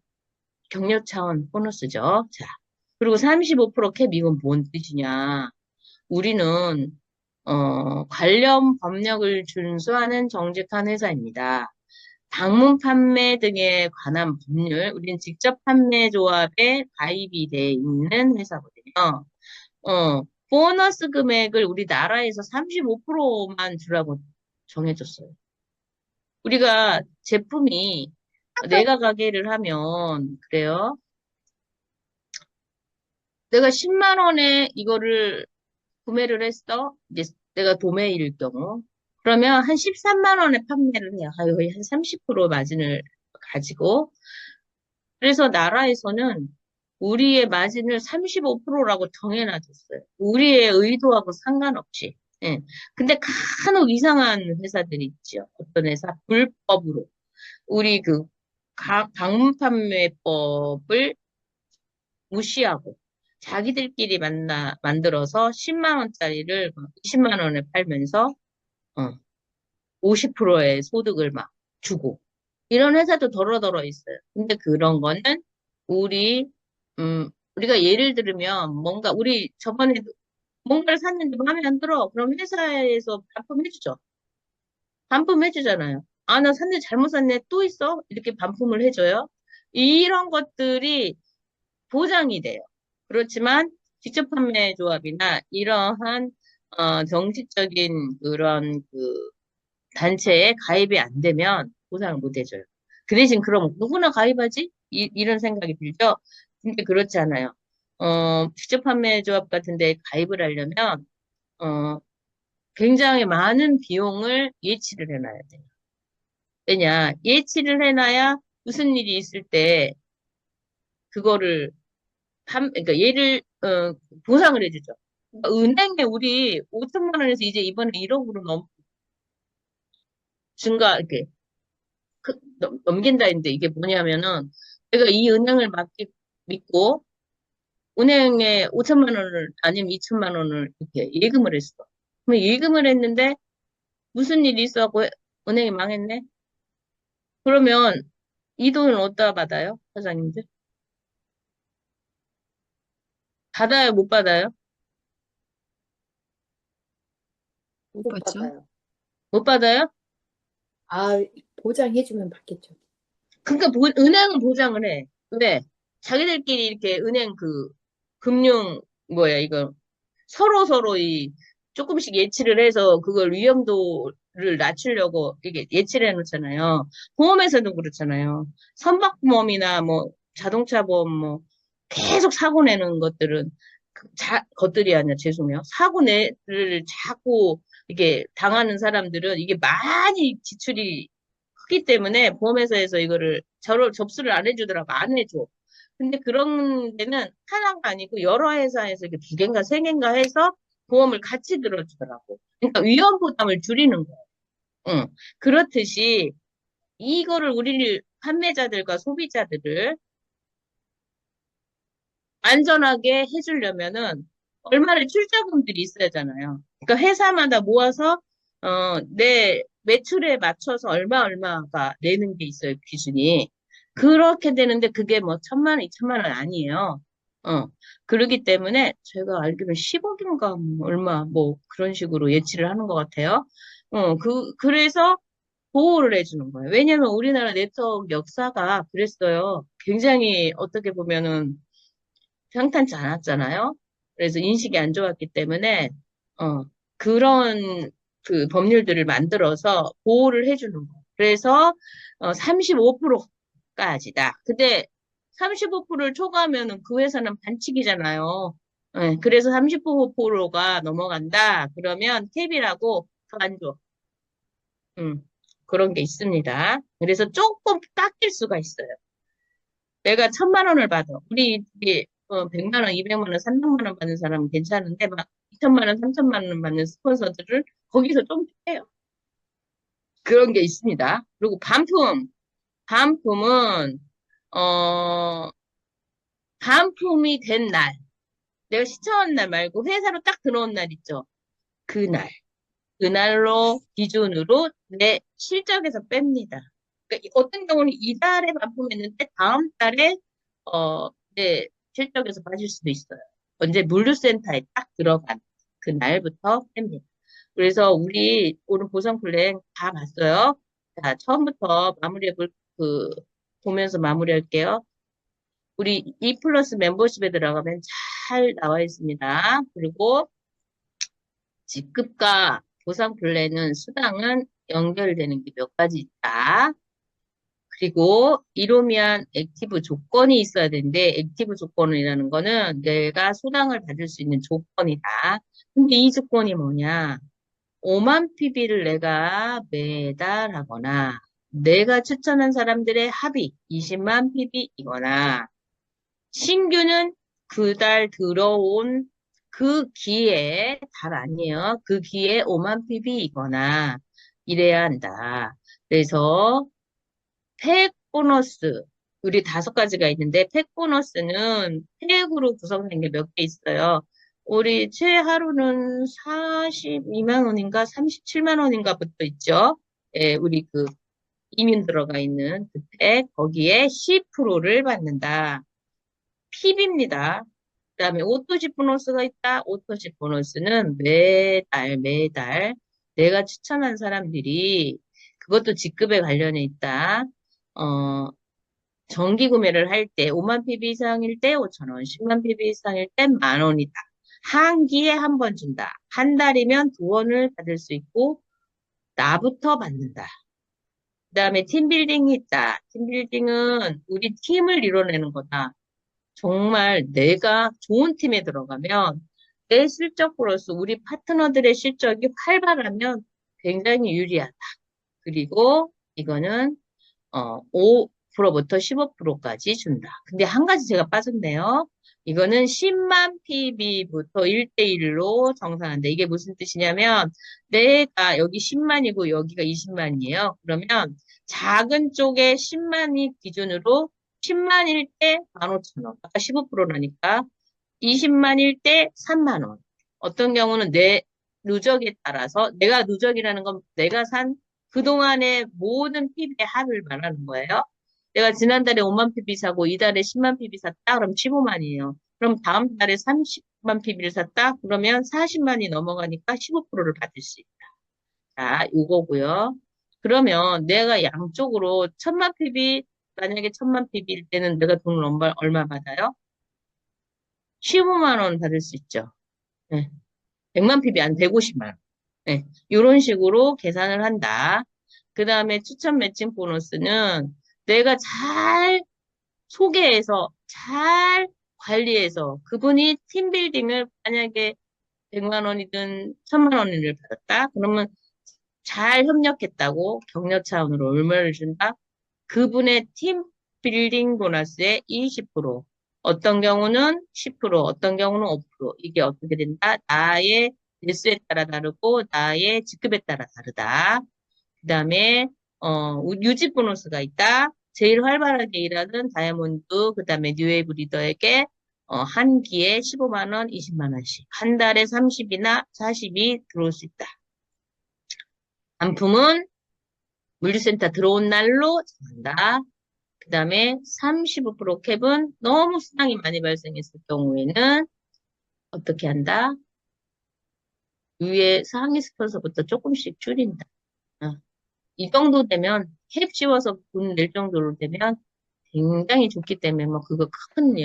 격려 차원 보너스죠. 자, 그리고 35%캡 이건 뭔 뜻이냐? 우리는 관련 법령을 준수하는 정직한 회사입니다. 방문 판매 등에 관한 법률, 우리는 직접 판매 조합에 가입이 돼 있는 회사거든요. 보너스 금액을 우리나라에서 35%만 주라고 정해줬어요. 우리가 제품이 내가 가게를 하면 그래요. 내가 10만 원에 이거를 구매를 했어. 이제 내가 도매일 경우. 그러면 한 13만 원에 판매를 해요. 거의 한 30% 마진을 가지고. 그래서 나라에서는 우리의 마진을 35%라고 정해놔줬어요. 우리의 의도하고 상관없이. 예. 근데 간혹 이상한 회사들이 있죠. 어떤 회사 불법으로 우리 그 방문 판매법을 무시하고 자기들끼리 만들어서 10만 원짜리를 20만 원에 팔면서 어, 50%의 소득을 막 주고 이런 회사도 더러더러 있어요. 근데 그런 거는 우리 우리가 예를 들면 뭔가 우리 저번에 뭔가를 샀는데 마음에 안 들어. 그럼 회사에서 반품해주죠. 반품해주잖아요. 아, 나 샀는데 잘못 샀네. 또 있어? 이렇게 반품을 해줘요. 이런 것들이 보장이 돼요. 그렇지만 직접 판매 조합이나 이러한 정식적인 그런 그 단체에 가입이 안 되면 보상을 못 해줘요. 그 대신 그럼 누구나 가입하지? 이런 생각이 들죠? 근데 그렇지 않아요. 직접 판매 조합 같은 데 가입을 하려면 어, 굉장히 많은 비용을 예치를 해놔야 돼요. 왜냐? 예치를 해놔야 무슨 일이 있을 때 그거를 그러니까 얘를 보상을 해주죠. 그러니까 은행에 우리 5천만 원에서 이제 이번에 1억으로 이렇게 넘긴다 했는데 이게 뭐냐면은 내가 이 은행을 믿고 은행에 5천만 원을 아니면 2천만 원을 이렇게 예금을 했어. 그럼 예금을 했는데 무슨 일이 있어갖고 은행이 망했네? 그러면 이 돈을 어디다 받아요? 사장님들? 받아요, 못 받아요? 못 못 받죠? 받아요. 못 받아요? 아, 보장해주면 받겠죠. 그러니까 은행은 보장을 해. 왜? 자기들끼리 이렇게 은행 금융 뭐야 이거 서로 이 조금씩 예치를 해서 그걸 위험도를 낮추려고 이게 예치를 해놓잖아요. 보험에서도 그렇잖아요. 선박보험이나 뭐 자동차 보험 뭐 계속 사고 내는 것들은 것들이 아니라 죄송해요. 사고 내를 자꾸 이게 당하는 사람들은 이게 많이 지출이 크기 때문에 보험회사에서 이거를 저를 접수를 안 해주더라고. 안 해줘. 근데 그런 데는 하나가 아니고 여러 회사에서 이렇게 두 개인가 세 개인가 해서 보험을 같이 들어주더라고. 그러니까 위험 부담을 줄이는 거예요. 응. 그렇듯이 이거를 우리 판매자들과 소비자들을 안전하게 해주려면은 얼마나 출자금들이 있어야잖아요. 그러니까 회사마다 모아서 내 매출에 맞춰서 얼마가 내는 게 있어요, 기준이. 그렇게 되는데 그게 뭐 1,000만 원, 2천만 원 아니에요. 어. 그러기 때문에 제가 알기로는 10억인가 뭐 얼마 뭐 그런 식으로 예치를 하는 것 같아요. 그래서 보호를 해주는 거예요. 왜냐하면 우리나라 네트워크 역사가 그랬어요. 굉장히 어떻게 보면은 평탄치 않았잖아요. 그래서 인식이 안 좋았기 때문에, 그런 그 법률들을 만들어서 보호를 해주는 거예요. 그래서, 35%까지다. 근데 35%를 초과하면은 그 회사는 반칙이잖아요. 예, 그래서 35%가 넘어간다. 그러면 캡이라고 더 안 줘. 음, 그런 게 있습니다. 그래서 조금 깎일 수가 있어요. 내가 1,000만 원을 받아. 우리 100만 원, 200만 원, 300만 원 받는 사람은 괜찮은데 막 2천만 원, 3천만 원 받는 스폰서들을 거기서 좀 빼요. 그런 게 있습니다. 그리고 반품은 어 반품이 된 날, 내가 시청한 날 말고 회사로 딱 들어온 날 있죠. 그날, 그날로 기준으로 내 실적에서 뺍니다. 그러니까 어떤 경우는 이달에 반품했는데 다음 달에 내 실적에서 빠질 수도 있어요. 언제 물류센터에 딱 들어간 그 날부터 뺍니다. 그래서 우리 오늘 보상 플랜 다 봤어요. 자, 처음부터 그 보면서 마무리할게요. 우리 E 플러스 멤버십에 들어가면 잘 나와 있습니다. 그리고 직급과 보상 플랜은 수당은 연결되는 게 몇 가지 있다. 그리고 이로미한 액티브 조건이 있어야 되는데 액티브 조건이라는 거는 내가 수당을 받을 수 있는 조건이다. 근데 이 조건이 뭐냐? 5만 PB를 내가 매달 하거나, 내가 추천한 사람들의 합이 20만 PB이거나, 신규는 그 달 들어온 그 기에, 달 아니에요. 그 기에 5만 PB이거나, 이래야 한다. 그래서, 팩 보너스, 우리 5가지가 있는데, 팩 보너스는 팩으로 구성된 게 몇 개 있어요. 우리 최하루는 42만 원인가 37만 원인가부터 있죠. 예, 우리 그 이민 들어가 있는 그 팩, 거기에 10%를 받는다. 핍입니다. 그다음에 오토십 보너스가 있다. 오토십 보너스는 매달 내가 추천한 사람들이 그것도 직급에 관련해 있다. 어, 정기 구매를 할 때 5만 PB 이상일 때 5천 원, 10만 PB 이상일 때 만 원이다. 한 기에 한 번 준다. 한 달이면 2원을 받을 수 있고 나부터 받는다. 그다음에 팀빌딩이 있다. 팀빌딩은 우리 팀을 이뤄내는 거다. 정말 내가 좋은 팀에 들어가면 내 실적 플러스 우리 파트너들의 실적이 활발하면 굉장히 유리하다. 그리고 이거는 5%부터 15%까지 준다. 근데 한 가지 제가 빠졌네요. 이거는 10만 PB부터 1대1로 정산한다. 이게 무슨 뜻이냐면 내가 여기 10만이고 여기가 20만이에요. 그러면 작은 쪽에 10만이 기준으로 10만일 때 15,000원. 아까 15%라니까 20만일 때 3만 원. 어떤 경우는 내 누적에 따라서 내가 누적이라는 건 내가 산 그동안의 모든 PB의 합을 말하는 거예요. 내가 지난달에 5만 PB 사고 이달에 10만 PB 샀다. 그럼 15만이에요. 그럼 다음 달에 30만 PB를 샀다. 그러면 40만이 넘어가니까 15%를 받을 수 있다. 자, 이거고요. 그러면 내가 양쪽으로 1000만 PB 만약에 1000만 PB일 때는 내가 돈을 얼마 받아요? 15만 원 받을 수 있죠. 네. 100만 PB 안 150만 원. 네. 이런 식으로 계산을 한다. 그 다음에 추천 매칭 보너스는 내가 잘 소개해서 잘 관리해서 그분이 팀빌딩을 만약에 100만 원이든 1000만 원을 받았다. 그러면 잘 협력했다고 격려 차원으로 얼마를 준다? 그분의 팀 빌딩 보너스의 20%, 어떤 경우는 10%, 어떤 경우는 5%. 이게 어떻게 된다? 나의 개수에 따라 다르고 나의 직급에 따라 다르다. 그 다음에 유지 보너스가 있다. 제일 활발하게 일하는 다이아몬드, 그 다음에 뉴웨이브 리더에게 한 기에 15만 원, 20만 원씩, 한 달에 30이나 40이 들어올 수 있다. 반품은 물류센터 들어온 날로 정한다. 그 다음에 35% 캡은 너무 수당이 많이 발생했을 경우에는 어떻게 한다? 위에 상위 스폰서부터 조금씩 줄인다. 어, 이 정도 되면 캡 씌워서 돈 낼 정도로 되면 굉장히 좋기 때문에 뭐 그거 큰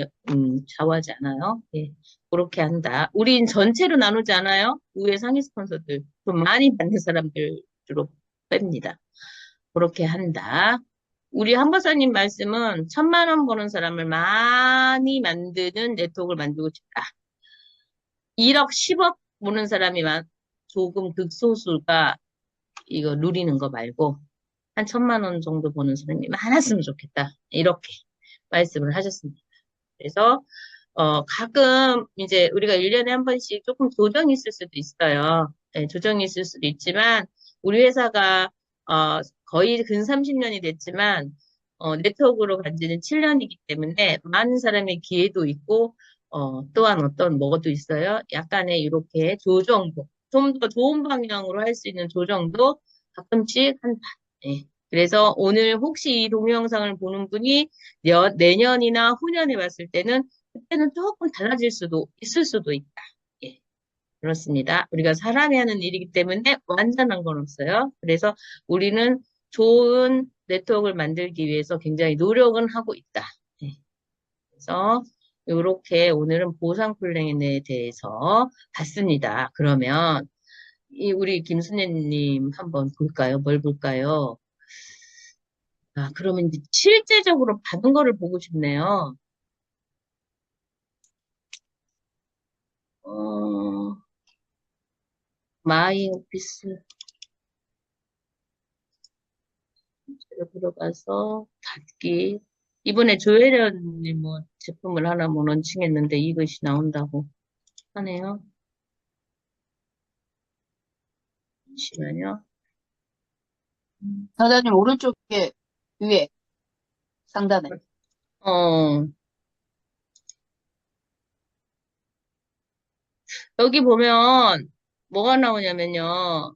좌우하지 않아요. 예, 그렇게 한다. 우린 전체로 나누지 않아요. 위에 상위 스폰서들 좀 많이 받는 사람들 주로 뺍니다. 그렇게 한다. 우리 한박사님 말씀은 1,000만 원 버는 사람을 많이 만드는 네트워크를 만들고 싶다. 1억, 10억 버는 사람이 조금 극소수가 이거 누리는 거 말고 한 1,000만 원 정도 버는 사람이 많았으면 좋겠다. 이렇게 말씀을 하셨습니다. 그래서 가끔 이제 우리가 1년에 한 번씩 조금 조정이 있을 수도 있어요. 네, 조정이 있을 수도 있지만 우리 회사가 거의 근 30년이 됐지만 네트워크로 간 지는 7년이기 때문에 많은 사람의 기회도 있고 또한 어떤 뭐도 있어요. 약간의 이렇게 조정도 좀 더 좋은 방향으로 할 수 있는 조정도 가끔씩 한다. 네. 그래서 오늘 혹시 이 동영상을 보는 분이 내년이나 후년에 봤을 때는 그때는 조금 달라질 수도 있을 수도 있다. 예, 그렇습니다. 우리가 사람이 하는 일이기 때문에 완전한 건 없어요. 그래서 우리는 좋은 네트워크를 만들기 위해서 굉장히 노력은 하고 있다. 예, 그래서 이렇게 오늘은 보상 플랜에 대해서 봤습니다. 그러면 우리 김순애님 한번 볼까요? 뭘 볼까요? 아, 그러면 이제 실제적으로 받은 거를 보고 싶네요. 어, 마이 오피스 들어가서 닫기. 이번에 조혜련이 뭐 제품을 하나 뭐 런칭했는데 이것이 나온다고 하네요. 잠시만요. 사장님 오른쪽에 위에 상단에 어, 여기 보면 뭐가 나오냐면요.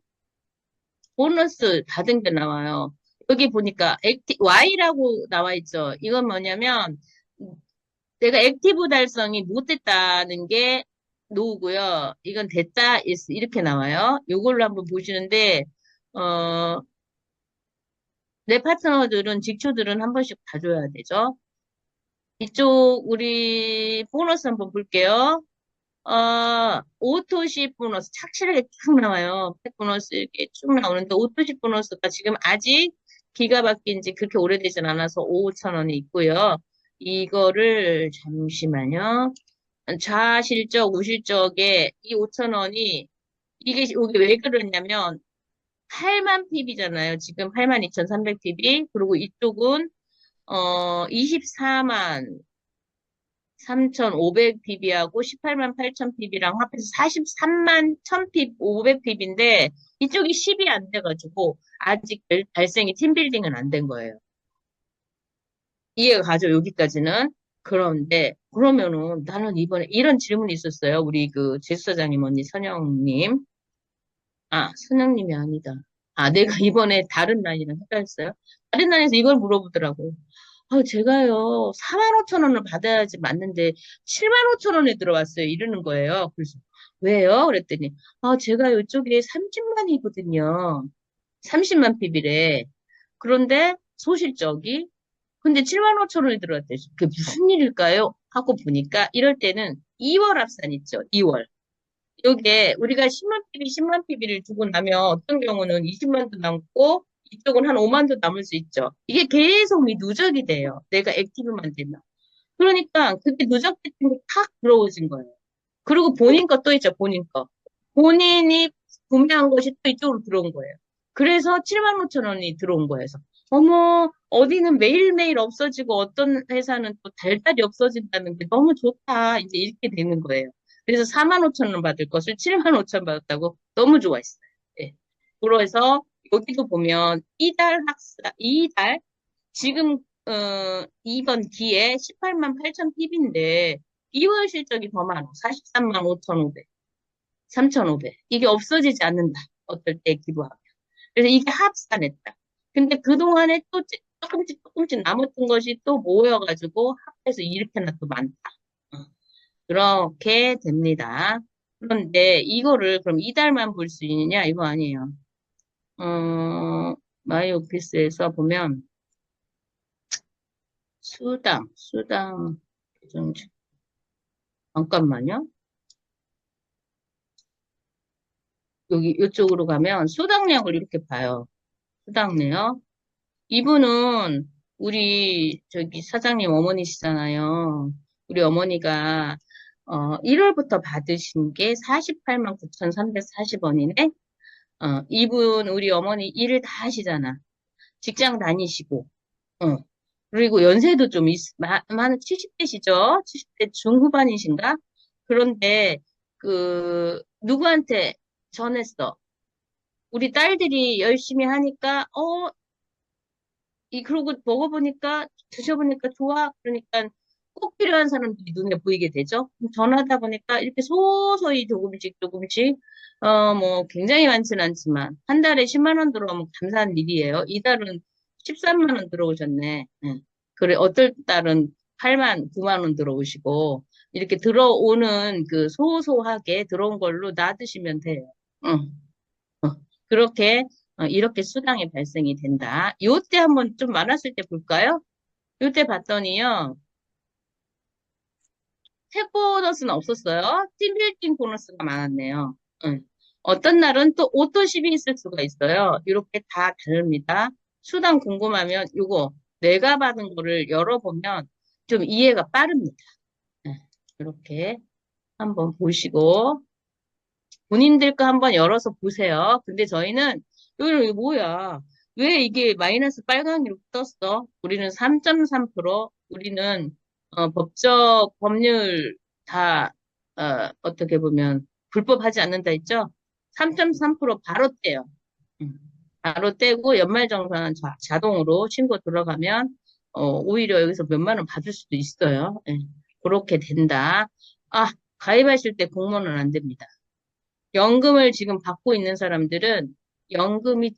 보너스 받은 게 나와요. 여기 보니까 Y라고 나와 있죠. 이건 뭐냐면 내가 액티브 달성이 못됐다는 게 노고요. 이건 됐다, yes, 이렇게 나와요. 요걸로 한번 보시는데 어, 내 파트너들은 직초들은 한 번씩 봐줘야 되죠. 이쪽 우리 보너스 한번 볼게요. 오토시 보너스 착실하게 쭉 나와요. 팩 보너스 이렇게 쭉 나오는데 오토시 보너스가 지금 아직 기가 막힌 지 그렇게 오래되진 않아서 5천 원이 있고요. 이거를 잠시만요. 좌실적, 우실적에 이 5천 원이 이게 왜 그러냐면 8만 핍이잖아요. 지금 8만 2,300 핍이. 그리고 이쪽은 24만 3,500 핍이하고 18만 8천 핍이랑 합해서 43만 1,000 핍, 500 핍인데 이쪽이 10이 안 돼가지고 아직 발생이 팀빌딩은 안 된 거예요. 이해가 가죠, 여기까지는. 그런데, 그러면은 나는 이번에 이런 질문이 있었어요. 우리 그 제수사장님 언니 선영님. 아, 선영님이 아니다. 아, 내가 이번에 다른 라인이랑 헷갈렸어요. 다른 라인에서 이걸 물어보더라고요. 제가요, 4만 5천 원을 받아야지 맞는데 7만 5천 원에 들어왔어요. 이러는 거예요. 그래서, 왜요? 그랬더니, 제가 이쪽에 30만이거든요. 30만 PB래. 그런데 소실적이 근데 7만 5천 원이 들어왔대. 그게 무슨 일일까요? 하고 보니까 이럴 때는 2월 합산 있죠. 2월. 요게 우리가 10만 PB, 10만 PB를 주고 나면 어떤 경우는 20만도 남고 이쪽은 한 5만도 남을 수 있죠. 이게 계속 누적이 돼요. 내가 액티브만 되면. 그러니까 그게 누적됐던 게 탁 들어오진 거예요. 그리고 본인 것도 있죠, 본인 거. 본인이 구매한 것이 또 이쪽으로 들어온 거예요. 그래서 7만 5천 원이 들어온 거예요. 그래서 어머, 어디는 매일매일 없어지고 어떤 회사는 또 달달이 없어진다는 게 너무 좋다. 이제 이렇게 되는 거예요. 그래서 4만 5천 원 받을 것을 7만 5천 받았다고 너무 좋아했어요. 예. 그래서 여기도 보면 이달 지금 이번 기에 18만 8천 핍인데 2월 실적이 더 많아. 43만 5,500, 3,500. 이게 없어지지 않는다. 어떨 때 기부하면. 그래서 이게 합산했다. 근데 그동안에 또 조금씩 조금씩 남았던 것이 또 모여가지고 합해서 이렇게나 또 많다. 어, 그렇게 됩니다. 그런데 이거를 그럼 이달만 볼 수 있느냐? 이거 아니에요. 마이 오피스에서 보면 수당, 잠깐만요. 여기, 이쪽으로 가면 수당량을 이렇게 봐요. 수당내요. 이분은 우리 저기 사장님 어머니시잖아요. 우리 어머니가 1월부터 받으신 게 48만 9,340원이네. 이분 우리 어머니 일을 다 하시잖아. 직장 다니시고. 어. 그리고 연세도 좀 많은 70대시죠? 70대 중후반이신가? 그런데 누구한테 전했어? 우리 딸들이 열심히 하니까 그러고 먹어보니까, 드셔보니까 좋아. 그러니까 꼭 필요한 사람들이 눈에 보이게 되죠. 전하다 보니까 이렇게 소소히 조금씩 조금씩, 뭐, 굉장히 많지는 않지만, 한 달에 10만 원 들어오면 감사한 일이에요. 이달은 13만 원 들어오셨네. 예. 그래, 어떨 달은 8만, 9만 원 들어오시고, 이렇게 들어오는 그 소소하게 들어온 걸로 놔두시면 돼요. 응. 그렇게 이렇게 수당이 발생이 된다. 요때 한번 좀 많았을 때 볼까요? 요때 봤더니요. 책 보너스는 없었어요. 팀빌딩 보너스가 많았네요. 응. 어떤 날은 또 오토십이 있을 수가 있어요. 이렇게 다 다릅니다. 수당 궁금하면 요거 내가 받은 거를 열어보면 좀 이해가 빠릅니다. 네, 이렇게 한번 보시고 본인들 거 한번 열어서 보세요. 근데 저희는, 이거 뭐야? 왜 이게 마이너스 빨강이로 떴어? 우리는 3.3%, 우리는, 법적, 법률 다, 어떻게 보면, 불법하지 않는다 했죠? 3.3% 바로 떼요. 음. 바로 떼고 연말정산 자동으로 신고 들어가면 오히려 여기서 몇만 원 받을 수도 있어요. 예. 그렇게 된다. 아, 가입하실 때 공모는 안 됩니다. 연금을 지금 받고 있는 사람들은 연금이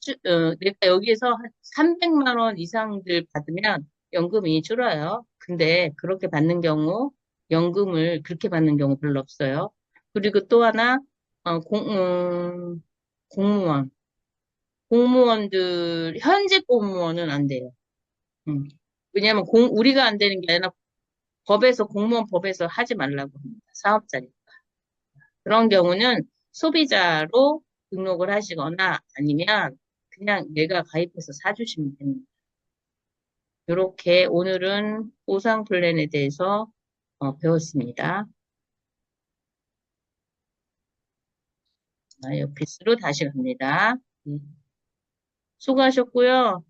내가 여기에서 한 300만 원 이상들 받으면 연금이 줄어요. 근데 그렇게 받는 경우, 연금을 그렇게 받는 경우 별로 없어요. 그리고 또 하나, 공무원. 공무원들, 현직 공무원은 안 돼요. 음. 왜냐하면 우리가 안 되는 게 아니라 법에서, 공무원 법에서 하지 말라고 합니다. 사업자니까. 그런 경우는 소비자로 등록을 하시거나 아니면 그냥 내가 가입해서 사주시면 됩니다. 이렇게 오늘은 보상 플랜에 대해서 배웠습니다. 옆피스로 다시 갑니다. 수고하셨고요.